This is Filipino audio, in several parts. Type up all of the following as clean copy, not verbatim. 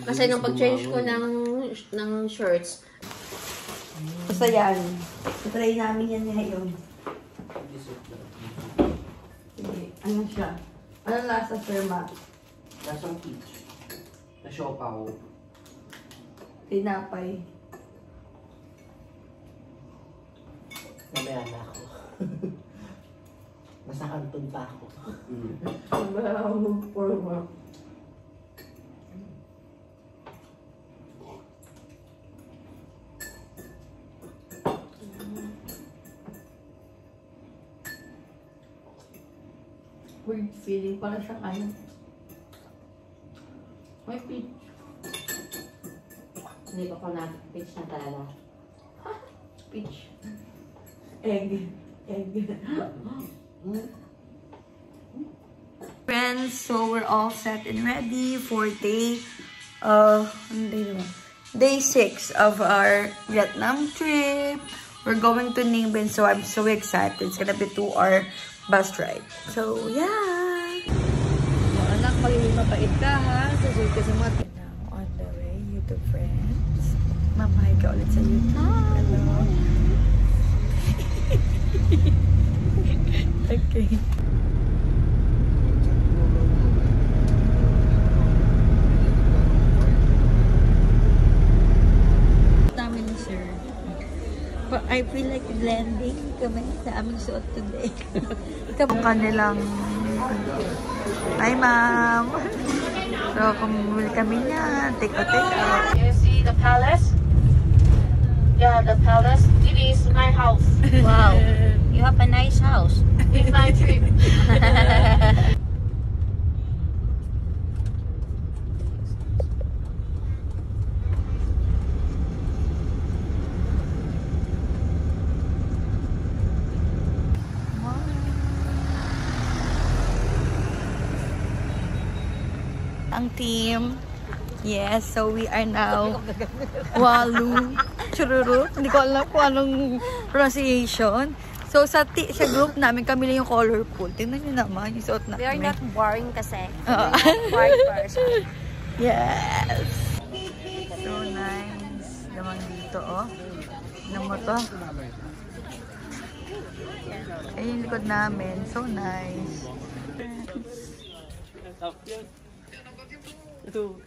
Kasi nung pag-change ko ng shirts. Basta yan. Try namin yan ngayon. Ano siya? Ano lasa, Sir Matt? Lasang peach. Na siopaw. Tinapay. Mamaya na ako. Nasa kanton pa ako. Wala akong mag-forma. Weird feeling pala siya kaya. May peach. Hindi ko na peach na talaga. Peach. Egg. Friends, so we're all set and ready for day 6 of our Vietnam trip. We're going to Ninh Binh, so I'm so excited. It's gonna be 2-hour bus ride. So, yeah! Anak, magiging mapait ka, ha? Susunod ka sa mga... Now, on the way, YouTube friends. Mamahay ka ulit sa YouTube. Hello. Okay. Namin, sir. But I feel like blending kami sa aming suot today. Ang kanilang... Hi, ma'am! So, kumuli kami niya. Take out. You see the palace? Yeah, the palace. It is my house. Wow. You have a nice house. It's my trip. Ang team. Yes, so we are now Walu Chururu. Hindi ko alam kung anong pronunciation. So sa group namin, kami lang yung colorful. Tingnan nyo naman yung suot na We are kami. not boring kasi. We are not boring person. Yes! So nice. Naman dito, oh. Tignan mo to. Ayun yung likod namin. So nice. Ito.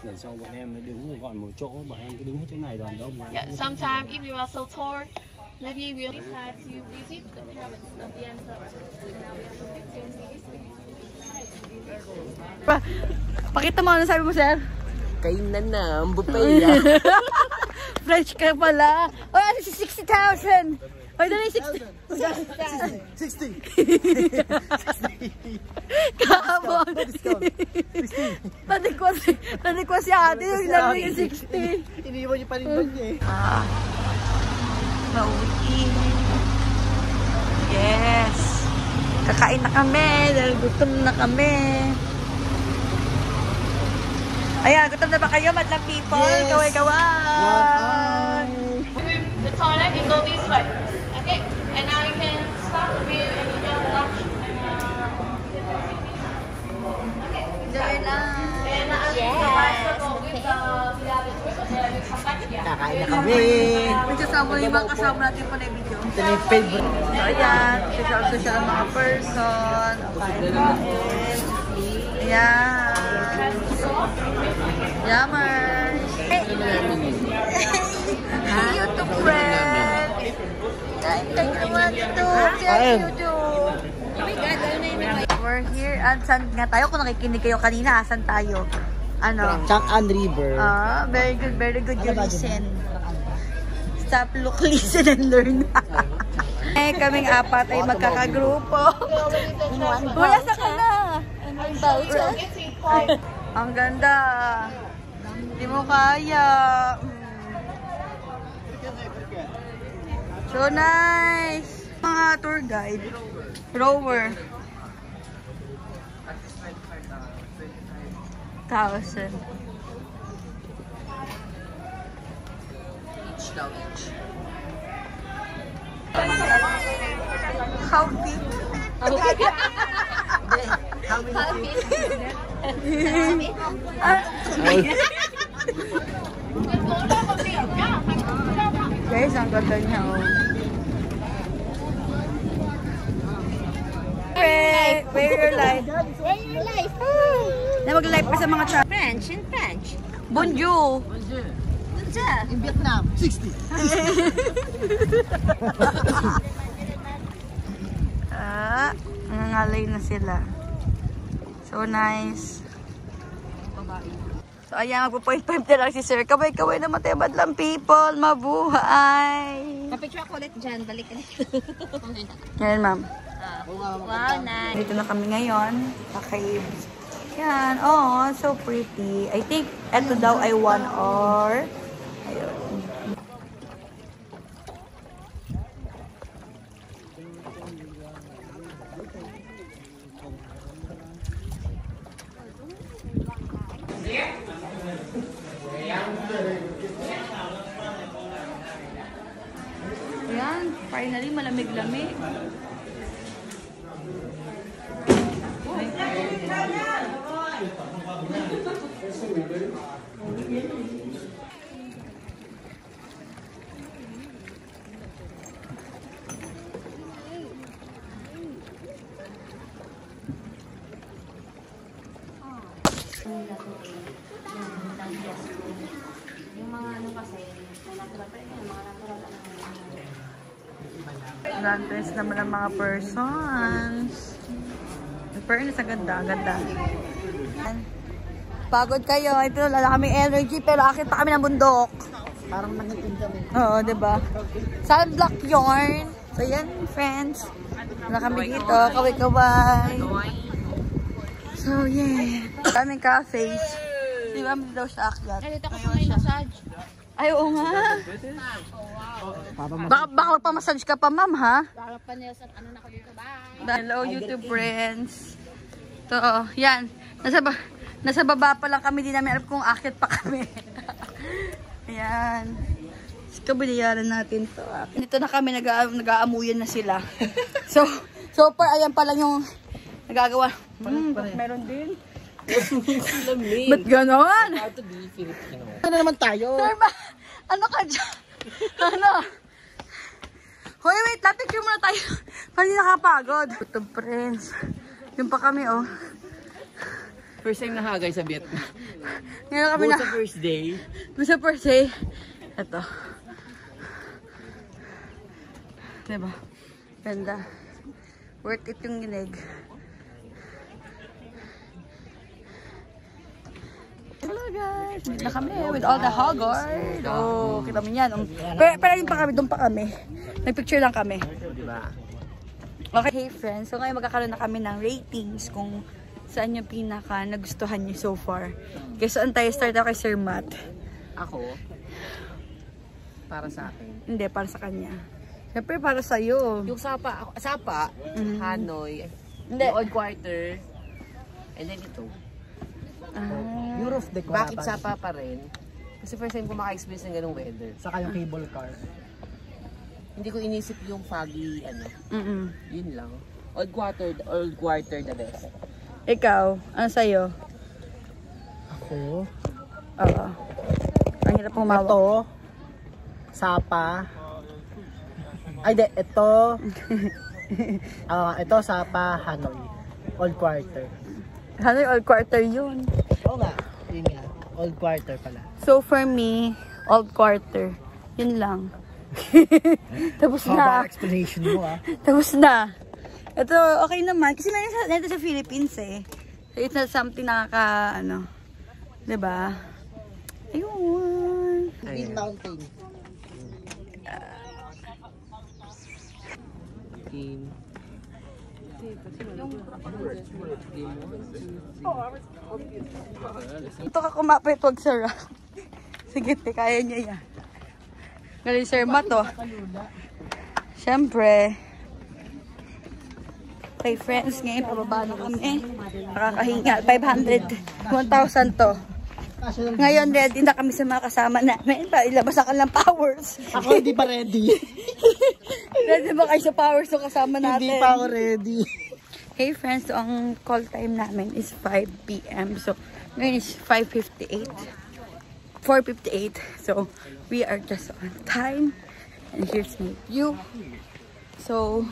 Lần sau bọn em mới đứng gọi một chỗ, bọn em cứ đứng hết chỗ này đoàn đông. Yeah, sometimes if you are so tall, maybe we decide to visit the pyramids of the answer. Now we have to Pakita mo ano sabi mo, sir? Kainan na, ang buffet ah. French ka pala. Oh, ano si 60,000? Oh, dali 60. 60. Kamon. Tadi ko si ate yung laro yung 60. Iniwan niyo pa rin ba niya eh. Mauti. Yes. Kakain na kami dahil gutom na kami. Ayan, gutom na ba kayo, madlang people? Yes. Kaway-kaway! The toilet, you go this way. Okay, and now you can start the meal and you can watch. Okay. Enjoy your lunch! And as you go with the pyramid, you come back here. Kakain na kami. May kasama yung mga kasama natin po na yung video. Ito na yung favorite. So, ayan. Social ang mga person. Kain. Ayan. Yammers! Hey! YouTube friend! Kain ka naman ito! We're here at saan nga tayo? Kung nakikinig kayo kanina, asan tayo? Ano? Chang'an River. Very good you listen. Stop, look, listen, and learn. Kaming apat ay magkakagrupo. Wala sa kana! Ang ganda. Hindi mo kaya. So nice. Mga tour guide. Rower. 1,000. daw each. How big? How many Guys, ang ganda niya, oh. Where your life? Where your life? Na mag-live pa sa mga chat. French, in French. Bonjour! In Vietnam, 60. Nangangalay na sila. So nice. So ayan, magpo-point 5 na lang si Sir. Kaway-kaway naman tayo, madlang people. Mabuhay! Kapicture ako ulit dyan. Balik ka dito. Ngayon, ma'am. Wow, nice. Dito na kami ngayon. Sa caves. Yan. Oh, so pretty. I think eto daw ay 1 hour. Ayun. Ayan, finally malamig-lamig. Yung mga ano kasi, natural pa rin yung mga natural Lantes naman ang mga persons. Fairness, ang ganda, ang ganda. Pagod kayo. Ito, lala kami energy, pero akit pa kami ng bundok. Parang nangitim kami. Oo, diba? Sunblock yarn. So, yan, friends. Wala kami dito. Kaway-kaway. So, yeah. Daming cafes. Di ba, hindi daw siya akyat. Dito ako may massage. Ay, oo nga. Baka magpamassage ka pa, ma'am, ha? Baka pa nila sa ano na ko dito. Bye! Hello, YouTube friends. So, yan. Nasa baba pa lang kami. Di namin alam kung akyat pa kami. Ayan. Kabilayaran natin to. Dito na kami, nag-aamuyan na sila. So far, ayan pa lang yung nagagawa. Meron din. Ba't ganon? How to be Filipino. Ano naman tayo? Sir, ano ka dyan? Ano? Hoy, wait, picture muna tayo. Hindi nakapagod. YouTube friends. Yun pa kami, oh. First time nahagay sa Vietnam. Ngayon kami na. Sa first day. Sa first day. Ito. Diba? Ganda. Worth it yung ginig. Hello guys! Meet na kami with all the hoggard. Oh, kita mo yan. Pero yun pa kami, doon pa kami. Nagpicture lang kami. Diba? Okay, hey friends. So ngayon magkakaroon na kami ng ratings kung saan yung pinaka nagustuhan niyo so far. Okay, so tayo start ako kay Sir Matt. Ako, para sa akin. Hindi, para sa kanya. Siyempre, para sa'yo. Yung Sapa, Hanoi, Hindi. yung Old Quarter, and then ito. Euro of the Bakit Sapa pa rin? Kasi first time ko maka-experience ng ganung weather. Saka yung cable car. Hindi ko inisip yung foggy, ano. Yun lang. Old Quarter the best. Ikaw, ano sa'yo? Ako. Oo. Ang hirap humawak. Ito. Sapa. Ay, di. Ito. Ito, Sapa, Hanoi. Old Quarter. Hanoi Old Quarter yun. Oo nga. Yun nga. Old Quarter pala. So for me, Old Quarter. Yun lang. Tapos na. Explanation mo, ah. Tapos na. Ito, okay naman. Kasi nandito sa Philippines eh. So it's not something nakaka, ano. Diba? Ayun. Green Mountain. Ito ka kumapit, wag sir. Sige, kaya niya yan. Galing Sir Matt, oh. Siyempre. Okay, friends, ngayon pababa na kami. Nakakahinga. 500. 1,000 to. Ngayon, ready na kami sa mga kasama namin. Para ilabas ang kanilang powers. Ako hindi pa ready. Ready ba kayo sa powers ng kasama natin? Hindi pa ako ready. Hey friends, so ang call time namin is 5 p.m. So, ngayon is 5:58. 4:58. So, we are just on time. And here's my view. So,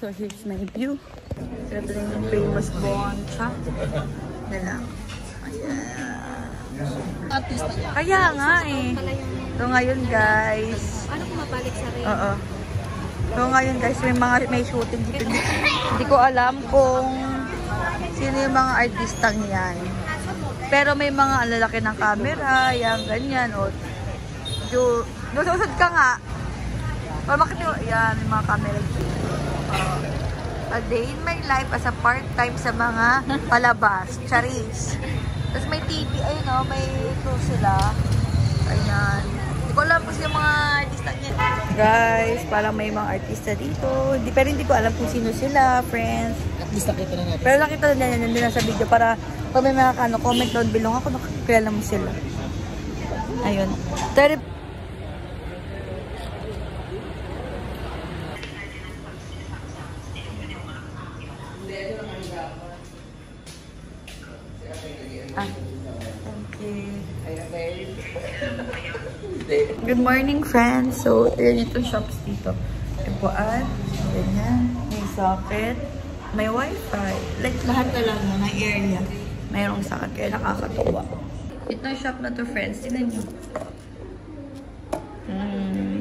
so here's my view. So, ito na yung famous Boncha. Na lang. Ayan. Kaya nga eh. So, ngayon guys. Paano kung mabalik sa rin? Oo. So, ngayon guys, may shooting dito. Hindi ko alam kung sino yung mga artistang yan. Pero may mga lalaki ng camera, yan, ganyan. O, nususod ka nga. Para makita, yan, may mga camera dito. A day in my life as a part-time sa mga palabas. Charis. Tapos may TV, ayun o, may tour sila. Ayan. Hindi ko alam kung sino yung mga artista niya. Guys, parang may mga artista dito. Pero hindi ko alam kung sino sila, friends. At least nakita na natin. Pero nakita na nandun na sa video para pag may mga comment down below ako nakakilala mo sila. Ayun. Good morning, friends. So, yun itong shops dito. Ipuan, ganyan, may socket, may wifi. Like, lahat talaga, may area. Mayroong socket, kaya nakakatuwa. Itong shop na to, friends. Tignan nyo.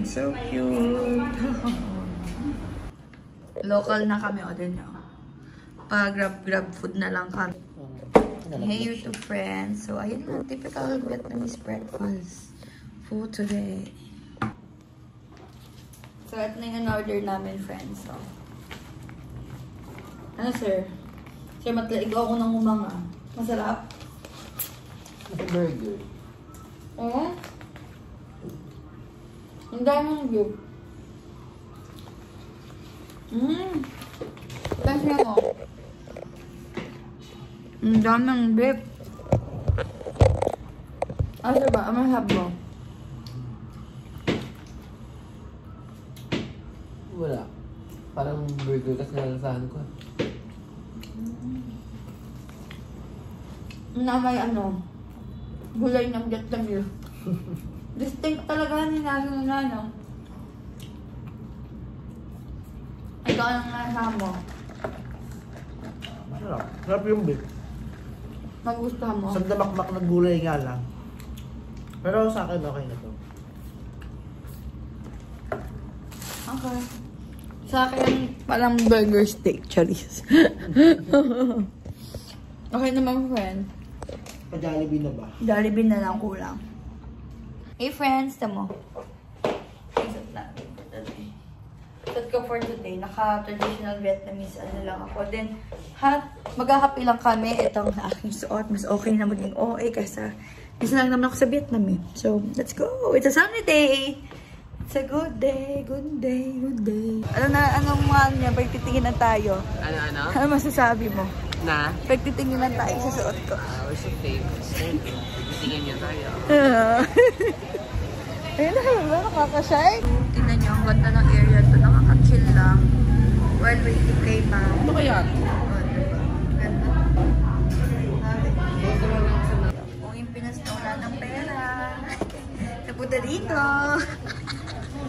So cute. Local na kami, o din nyo. Grab food na lang kami. Hey, YouTube friends. So, ayun na, typical Vietnamese breakfast food today. So, ito na yung order namin, friends. So, ano, sir? Sir, matlaig ako ng umanga. Masarap? Burger. Oo? Ang daming view. Kasi ako. Ang daming beef. Asa ba? Ang mahab mo? Wala. Parang burger kasi nalasahan ko. Na may ano, gulay ng Vietnamese. Distinct talaga ni Nano Nano. Ikaw ang nasa mo. Masarap. Sarap yung beef. Magustuhan mo. Sa damakmak na gulay nga lang. Pero sa akin okay na to. Okay. Sa akin, parang burger steak, charis. Okay naman, friend. Pa-Jollibee na ba? Jollibee na lang kulang. Hey, friends, tamo. Set ko for today. Naka-traditional Vietnamese ano lang ako. Then, maghahappy lang kami. Itong aking suot. Mas okay na maging OA kaysa isa lang naman ako sa Vietnam eh. So, let's go. It's a sunny day. It's a good day, good day, good day. Anong mga niya? Pagtitinginan tayo. Ano? Ano masasabi mo? Na? Pagtitinginan tayo sa suot ko. We're so famous. Tingnan niyo tayo. Ayun na, nakakashay. Tingnan niyo, ang ganda ng area to. Nakaka-chill lang. While waiting kay ma'am. Ano kaya? Ganda. Kung yung Pinas na wala ng pera. Napunta dito.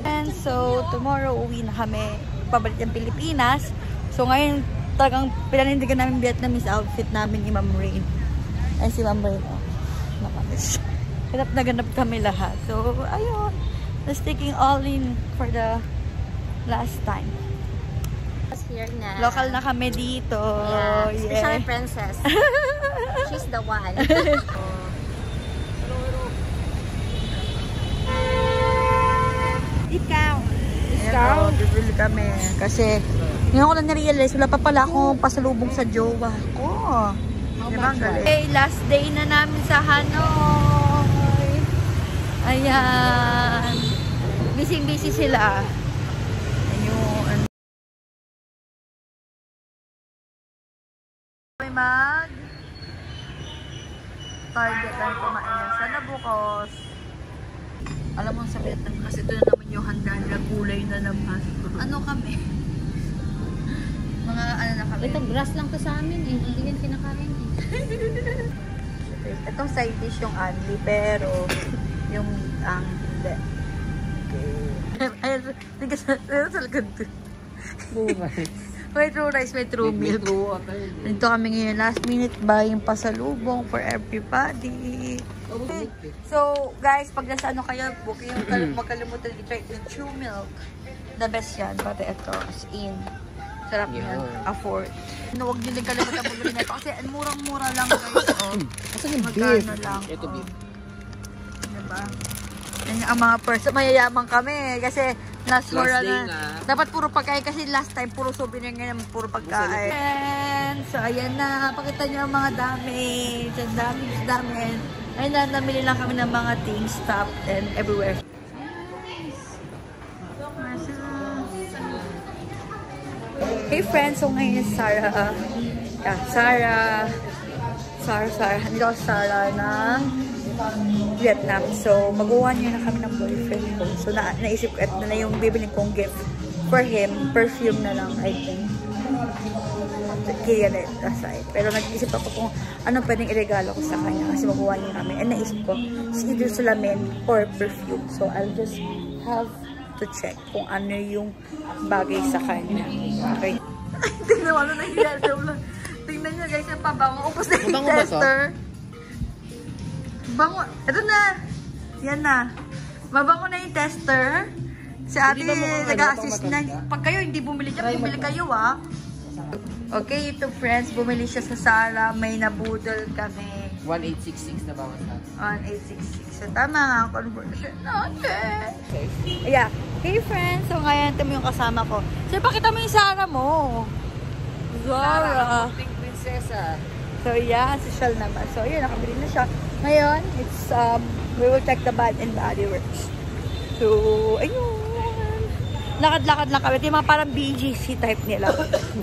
And so, tomorrow uwi na kami. Pabalik ng Pilipinas. So, ngayon talagang pinanindigan namin Vietnamese outfit namin ni Ma'am Rain. Ay, si Ma'am Rain. Oh, nakamiss. Ganap na ganap kami lahat. So, ayun. Just taking all in for the last time. Here na. Local na kami dito. Yeah. Special princess. She's the one. Discount. Bibili kami. Kasi, ngayon ko na narealize, wala pa pala akong pasalubong sa jowa ko. Diba ang galing? Okay, last day na namin sa Hanoi. Ayan. Busy-busy sila. Ayun. May Target ang kumain. Sana bukas. Alam mo sa Vietnam kasi ito na naman yung handa nila, gulay na naman. Ano kami? Mga ano na kami? Ito, grass lang to sa amin eh. Hindi yan kinakain eh. Itong side dish yung only, pero yung hindi. Ayun, tingnan sa likod ko. May true rice, may true milk. Nandito kami ngayon, last minute buying pasalubong for everybody. So, guys, pag nasa ano kayo, book yung magkalimutan i-try yung true milk. The best yan, pati ito, as in. Sarap yan, afford. Huwag nyo din kalimutan bumili nito kasi murang-mura lang guys. Kasi yung beef. Lang. Ito beef. Diba? Yan ang mga person, mayayaman kami kasi last day na. Dapat puro pagkain kasi last time puro souvenir, ngayon puro pagkain. And, so ayan na, pakita nyo ang mga dami. Ang dami. Ayun na, namili lang kami ng mga things, stuff, and everywhere. Hey friends, so ngayon Sarah. Hindi ako Sarah ng Vietnam. So, mag-1 year na kami ng boyfriend ko. So, naisip ko, ito na yung bibiling kong gift for him. Perfume na lang, I think. Kaya na aside. Pero nag-isip ako kung ano pwedeng iregalo ko sa kanya kasi mag-1 year kami. And naisip ko, it's either salamin or perfume. So, I'll just have to check kung ano yung bagay sa kanya. Okay. Tingnan mo, ano nangyayari. Tingnan nyo guys, yung pabango. Upos na yung tester. Bango. Ito na. Yan na. Mabango na yung tester. Si ate nag-a-assist na. Pag kayo hindi bumili dyan, bumili kayo ah. Okay, ito friends. Bumili siya sa Sarah. May nabudol kami. 1866 na bawat sa 1866. So, tama nga ang conversion natin. Yeah. Hey friends. So, ngayon ito mo yung kasama ko. So, pakita mo yung Sarah mo. Zara. Pink prinsesa. So, yeah. Social naman. So, yun. Nakabili na siya. Ngayon, it's, we will check the Bath and Body Works. So, ayun. Lakad-lakad lang kami. Ito yung mga parang BGC type nila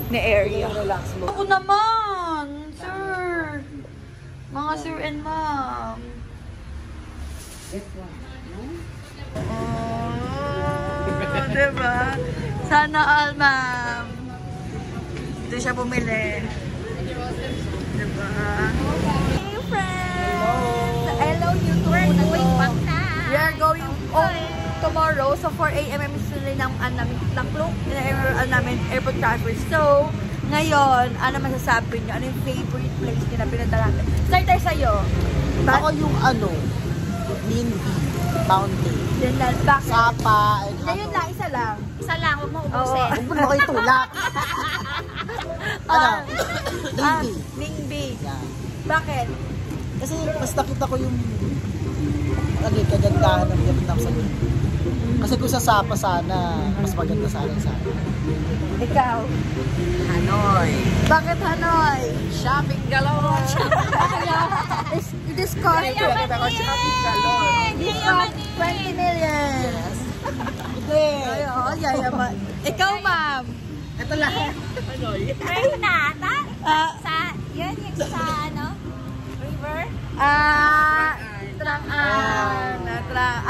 na area. Ako naman, sir. Mga sir and ma'am. Oh, diba? Sana all, ma'am. Ito siya bumili. Diba? Hey, friends! Hello, YouTube. We're going back na. We are going home tomorrow. So, 4 a.m. is namin airport transfer. So, ngayon, ano masasabi niyo? Ano yung favorite place niyo na pinunta natin? Start tayo sa'yo. Ako yung Mindy Mountain. Yan lang. Bakit? Sapa. Yun lang, isa lang. Isa lang, huwag mo ubusin. Huwag mo kayo tulak. Ningbi. Ningbi. Yeah. Bakit? Kasi mas nakita ko yung kagandahan ng Vietnam sa Ningbi. Kasi kung sa Sapa sana, mas maganda sana sa akin. Ikaw? Hanoi. Bakit Hanoi? Shopping galore. Discount. Shopping galore. Discount 20 million. Hindi. Yayaman. Ikaw, ma'am. Ito lang. Hanoi. Renata? Yun yung sa river?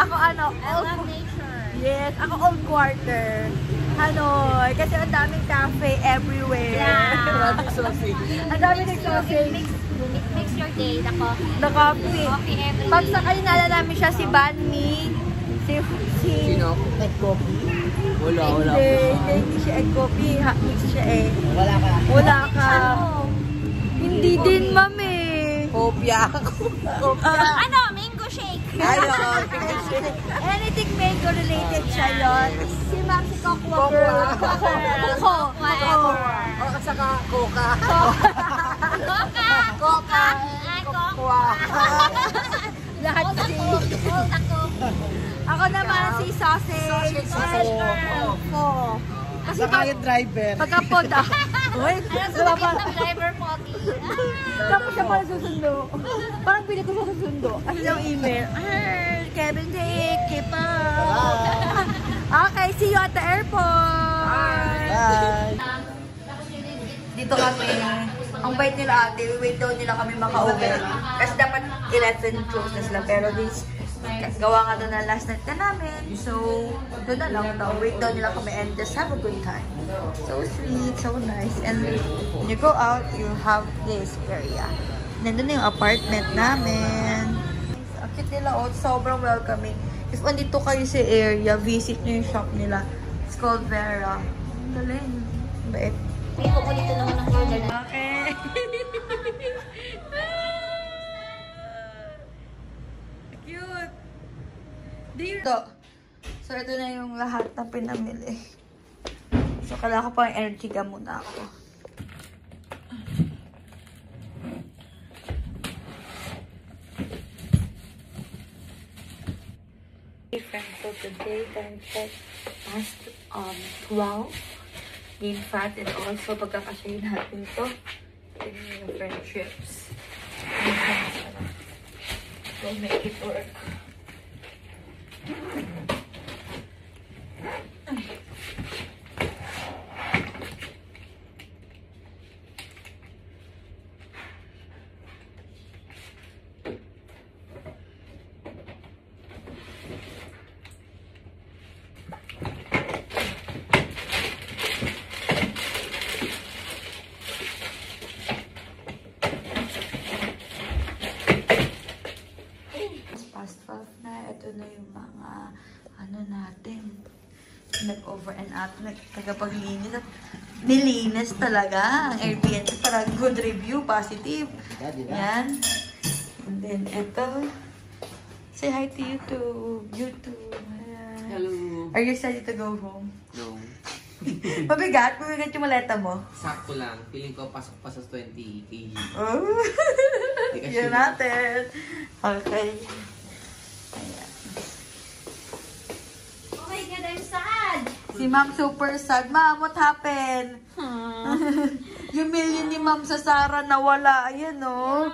Ako I love nature. Yes, ako Old Quarter. Hanoi. Kasi ang daming cafe everywhere. Yeah. Ang daming nag-shopping. It makes your day, the coffee. The coffee. Coffee every Pag sakay nala namin siya si Banmi, Sino? Egg coffee? Wala. Hindi siya egg coffee. Mix siya eh. Wala ka. Hindi din, mami. Kopya. Mango shake. Ayun. Anything mango related siya yun. Si Maxi Cocoa Girl. Coco. At saka Coca. Coca. Lahat si... Ako naman si Sausage. Coco. Kasi yung driver. pagkapod ako. Uy, Driver pogi. tapos siya pala susundo. Parang pili ko susundo. Kasi yung email. Kevin Jake, keep up. Okay, see you at the airport. Bye. Dito kami Ang bait nila ate, wait daw nila kami makauwi. Kasi dapat 11 close na sila. Pero this, gawa nga doon na last night na namin. So, doon na lang daw. Wait daw nila kami and just have a good time. So sweet, so nice. And when you go out, you have this area. Nandun na yung apartment namin. Ang cute nila, oh, sobrang welcoming. If andito kayo sa area, visit nyo yung shop nila. It's called Vera. Ang galing. Bait. Hindi ko po dito naman ang order na. Okay. Cute. Dito. So, ito na yung lahat na pinamili. So, kailangan ko pang energy ka muna ako. So, today, time check past 12. Gain fat and also pagkakasyahin natin to. Tingnan yung friendships. We'll make it work. Past 12 na. Ito na yung mga ano natin. Nag-over and out. Nagpaglinis at nilinis talaga ang Airbnb para good review, positive. Yan. And then ito. Say hi to YouTube. YouTube. Ayan. Hello. Are you excited to go home? No. Mabigat? Mabigat yung maleta mo? Sakto lang. Feeling ko pasok pa sa 20 kg. Oh. Yun natin. Okay. Ayan. Oh my God, I'm sad! Si Ma'am super sad. Ma'am, what happened? Yung million ni Ma'am sa Sarah nawala. Ayan, no?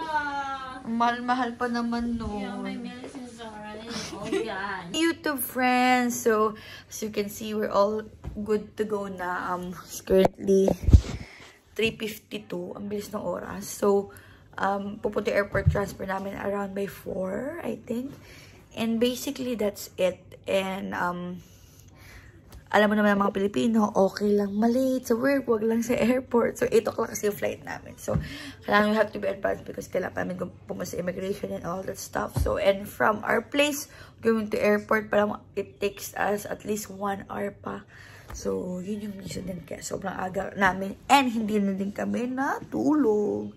Mahal-mahal pa naman, no? Yeah, my millions are oh God. YouTube friends. So, as you can see, we're all good to go na. It's currently 3:52. Ang bilis ng oras. So, pupunta airport transfer namin around by 4, I think. And basically, that's it. And, alam mo naman ang mga Pilipino, okay lang malate sa work, wag lang sa airport. So, 8 o'clock kasi yung flight namin. So, kailangan we have to be advanced because kailangan namin pumunta sa immigration and all that stuff. So, and from our place, going to airport, parang it takes us at least 1 hour pa. So, yun yung reason din kaya sobrang aga namin. And hindi na din kami natulog.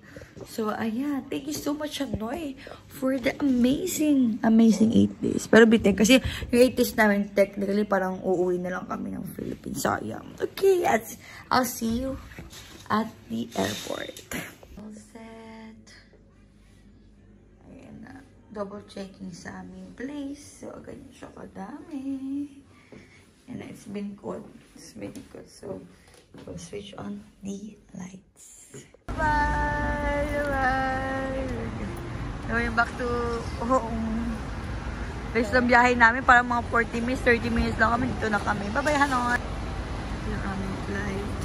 So, ayan. Thank you so much, Hanoi, for the amazing 8 days. Pero bitin, kasi yung 8 days namin, technically, parang uuwi na lang kami ng Philippines. Sayang. Okay, I'll see you at the airport. All set. Ayan na. Double checking sa aming place. So, ganyan siya kadami. And it's been good. It's been good. So, we'll switch on the lights. Bye! Bye! Going back to home. Based ng biyahe namin, parang mga 40 minutes, 30 minutes lang kami. Dito na kami. Bye-bye, Hanoi! Yung aming flight.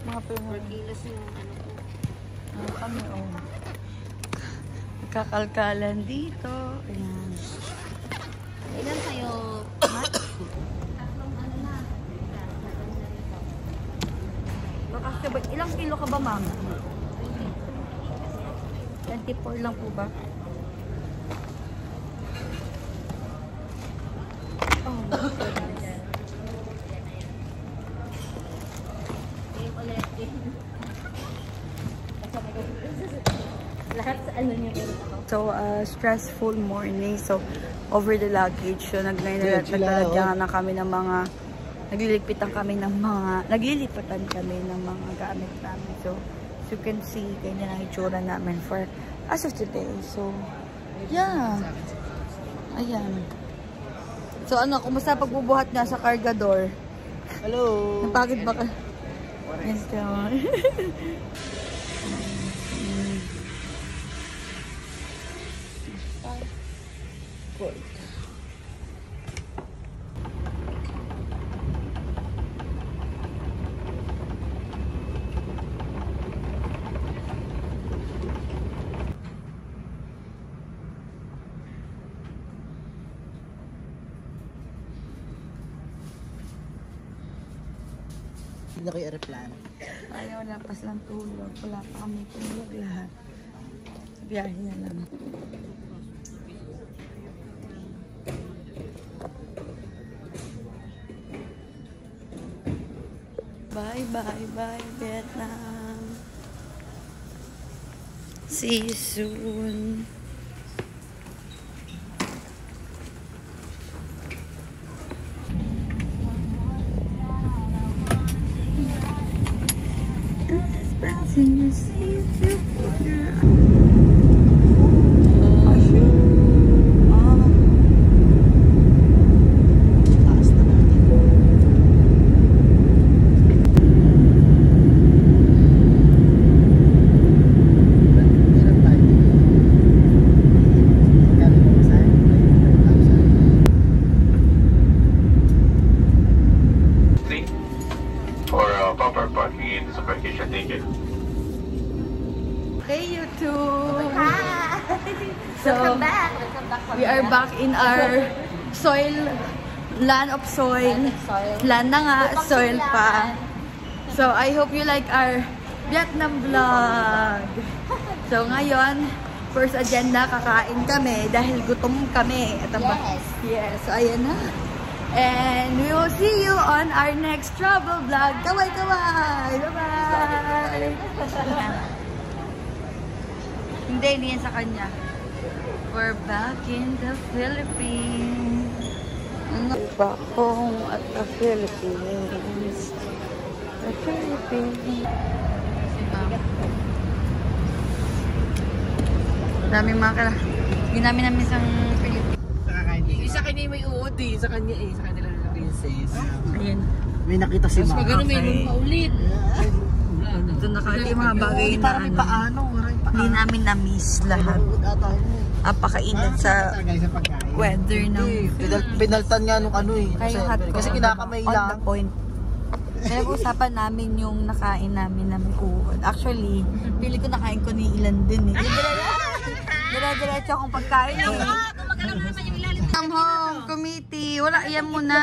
Mga Kilos yung ano ko. ano kami, oh. Nagkakalkalan dito. Ayan. Ilan kayo? Tatlong ano na. Ilang kilo ka ba, ma'am? 24 lang po ba? Oh, Lahat sa ano niyo ako. so, stressful morning. So, over the luggage. So, naglalagyan na kami ng mga, naglilipatan kami ng mga gamit namin. So, as you can see, ganyan ang itsura namin for as of today. So, yeah. Ayan. So, ano, kumusta pagbubuhat nga sa cargador? Hello! Napagod ba ka? Yes, God. Cool. na kayo aeroplano. Ayaw, wala pa silang tulog. Wala pa kami tulog lahat. Biyahe na lang. Bye, bye, bye, Vietnam. See you soon. Taas na natin. Meron tayo. Magkano mo sa akin? 5,000. For proper parking in this application, thank you. Hey, YouTube! Hi! So, Welcome back! Welcome back we are back in our soil, land of soil. Land na nga, soil pa. So, I hope you like our Vietnam vlog. So, ngayon, first agenda, kakain kami dahil gutom kami. Ito ba? Yes. So, ayan na. And we will see you on our next travel vlog. Kaway-kaway! Bye-bye! Hindi yan sa kanya. We're back in the Philippines. Back home at the Philippines. The Philippines. Daming mga kala. Hindi namin isang Philippines. Isa kanya may uod eh. Sa kanya eh. Sa kanila na princess. Ayun. May nakita si Mas Mama. magano may nung paulit. Ito nakali mga bagay na Parang may paano. hindi namin na-miss lahat. Apakainit sa weather ng Pinaltan nga nung ano eh. kayo hot Kasi kinakamay on lang. the point. Kaya usapan namin yung nakain namin ng kuhon. Actually, pili ko nakain ko ni Ilan din eh. Dire-diretso akong pagkain eh. Come home, committee. Wala, yan muna.